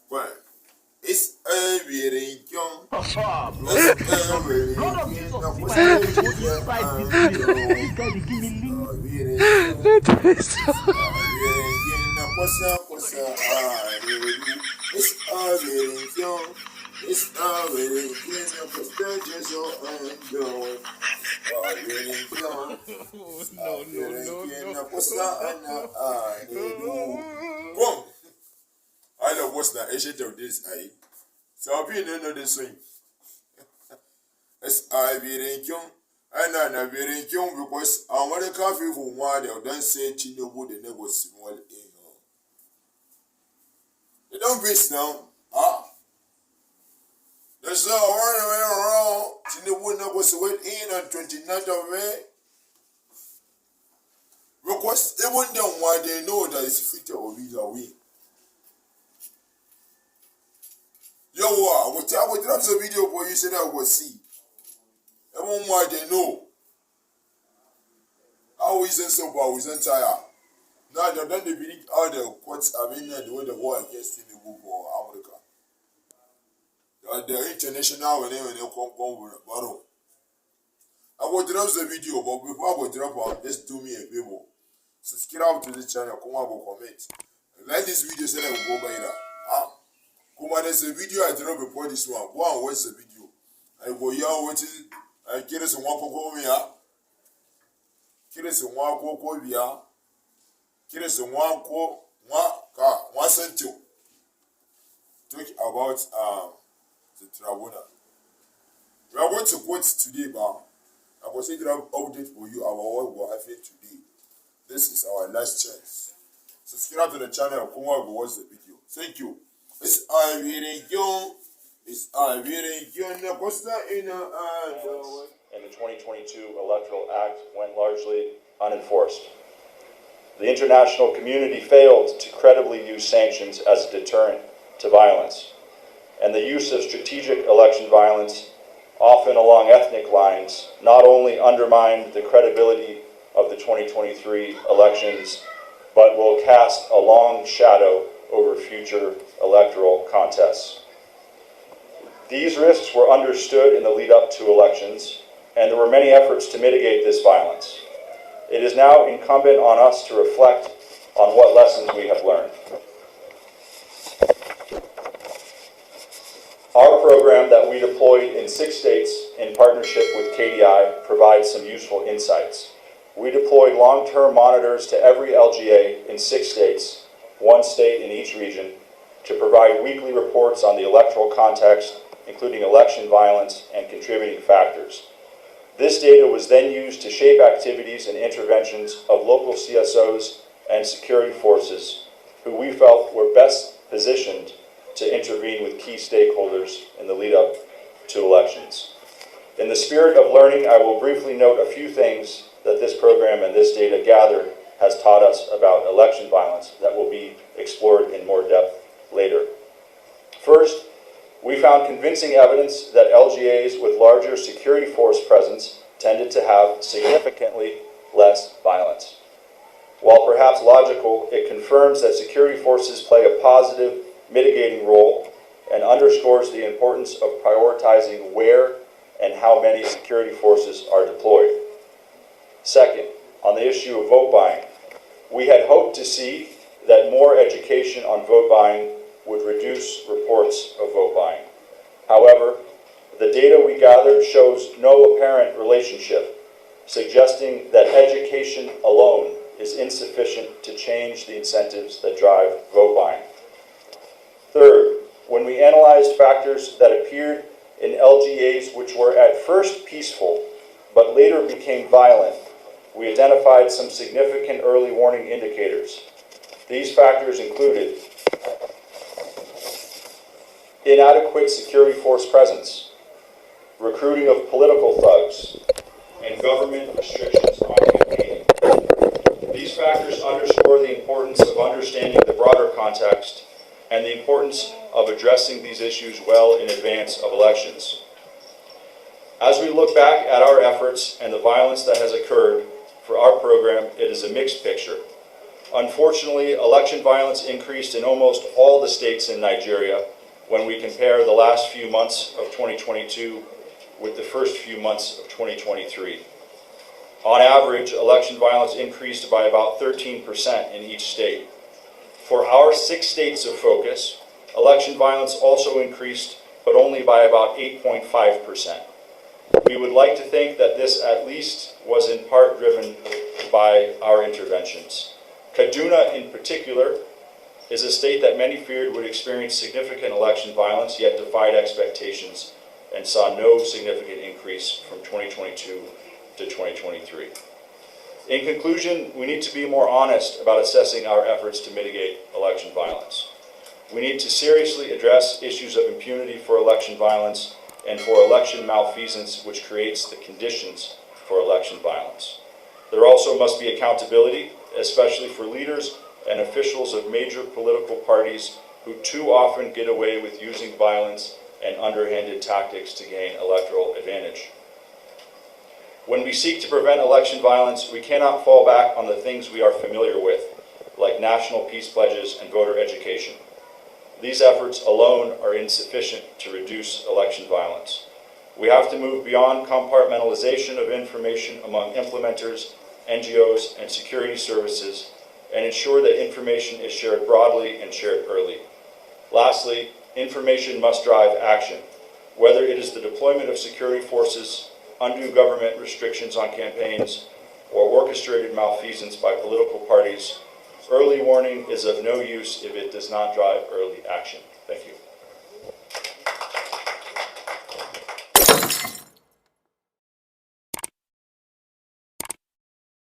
Well, it's a very young. Blood It's of Jesus. a very Blood of young. Jesus. No, See what's my name the is going inside this place. This guy they give me link. very young? It's a very young. No, what's it's a very young. It's a very young. No, what's the Jesus and going? A very young. No, A no, very no, young. no. No, what's the Come. I know what's the issue of this. So I'll be in another swing. It's I be in young. And I be in young because I want to coffee for one. They'll then say Tinibu the never small in. They don't waste now. There's no way around. Tinibu never sweat in on 29th of May. Because even them why they know that it's fit or either way. Yo, I will drop the video for you, said I will see. Even why they know. How isn't so bad, isn't tired. Now they've done the believe all the courts are in the way the war against in the book for America. The international when they come with a battle. I will drop the video, but before I will drop out, just do me a favor. Subscribe to the channel, come up with comment. Like this video, say I will go by that. Come on, there's a video I drop before this one. Go and watch the video. I go here waiting. I get some one for me. Get some one for me. Get some one sent to talk about the Tribunal. We are going to quote today, but I will say that I update for you about what we are having today. This is our last chance. Subscribe to the channel. Come on, go watch the video. Thank you. It's I really young. It's I really young. What's that in and the 2022 Electoral Act went largely unenforced. The international community failed to credibly use sanctions as a deterrent to violence, and the use of strategic election violence, often along ethnic lines, not only undermined the credibility of the 2023 elections, but will cast a long shadow over future electoral contests. These risks were understood in the lead up to elections, and there were many efforts to mitigate this violence. It is now incumbent on us to reflect on what lessons we have learned. Our program that we deployed in 6 states in partnership with KDI provides some useful insights. We deployed long-term monitors to every LGA in 6 states, 1 state in each region, to provide weekly reports on the electoral context, including election violence and contributing factors. This data was then used to shape activities and interventions of local CSOs and security forces, who we felt were best positioned to intervene with key stakeholders in the lead up to elections. In the spirit of learning, I will briefly note a few things that this program and this data gathered has taught us about election violence that will be explored in more depth later. First, we found convincing evidence that LGAs with larger security force presence tended to have significantly less violence. While perhaps logical, it confirms that security forces play a positive mitigating role and underscores the importance of prioritizing where and how many security forces are deployed. Second, on the issue of vote buying, we had hoped to see that more education on vote buying would reduce reports of vote buying. However, the data we gathered shows no apparent relationship, suggesting that education alone is insufficient to change the incentives that drive vote buying. Third, when we analyzed factors that appeared in LGAs which were at first peaceful but later became violent, we identified some significant early warning indicators. These factors included inadequate security force presence, recruiting of political thugs, and government restrictions on campaigning. These factors underscore the importance of understanding the broader context and the importance of addressing these issues well in advance of elections. As we look back at our efforts and the violence that has occurred for our program, it is a mixed picture. Unfortunately, election violence increased in almost all the states in Nigeria when we compare the last few months of 2022 with the first few months of 2023. On average, election violence increased by about 13% in each state. For our 6 states of focus, election violence also increased, but only by about 8.5%. We would like to think that this at least was in part driven by our interventions. Kaduna, in particular, is a state that many feared would experience significant election violence, yet defied expectations and saw no significant increase from 2022 to 2023. In conclusion, we need to be more honest about assessing our efforts to mitigate election violence. We need to seriously address issues of impunity for election violence and for election malfeasance, which creates the conditions for election violence. There also must be accountability, especially for leaders and officials of major political parties who too often get away with using violence and underhanded tactics to gain electoral advantage. When we seek to prevent election violence, we cannot fall back on the things we are familiar with, like national peace pledges and voter education. These efforts alone are insufficient to reduce election violence. We have to move beyond compartmentalization of information among implementers, NGOs, and security services, and ensure that information is shared broadly and shared early. Lastly, information must drive action, whether it is the deployment of security forces, undue government restrictions on campaigns, or orchestrated malfeasance by political parties. Early warning is of no use if it does not drive early action. Thank you.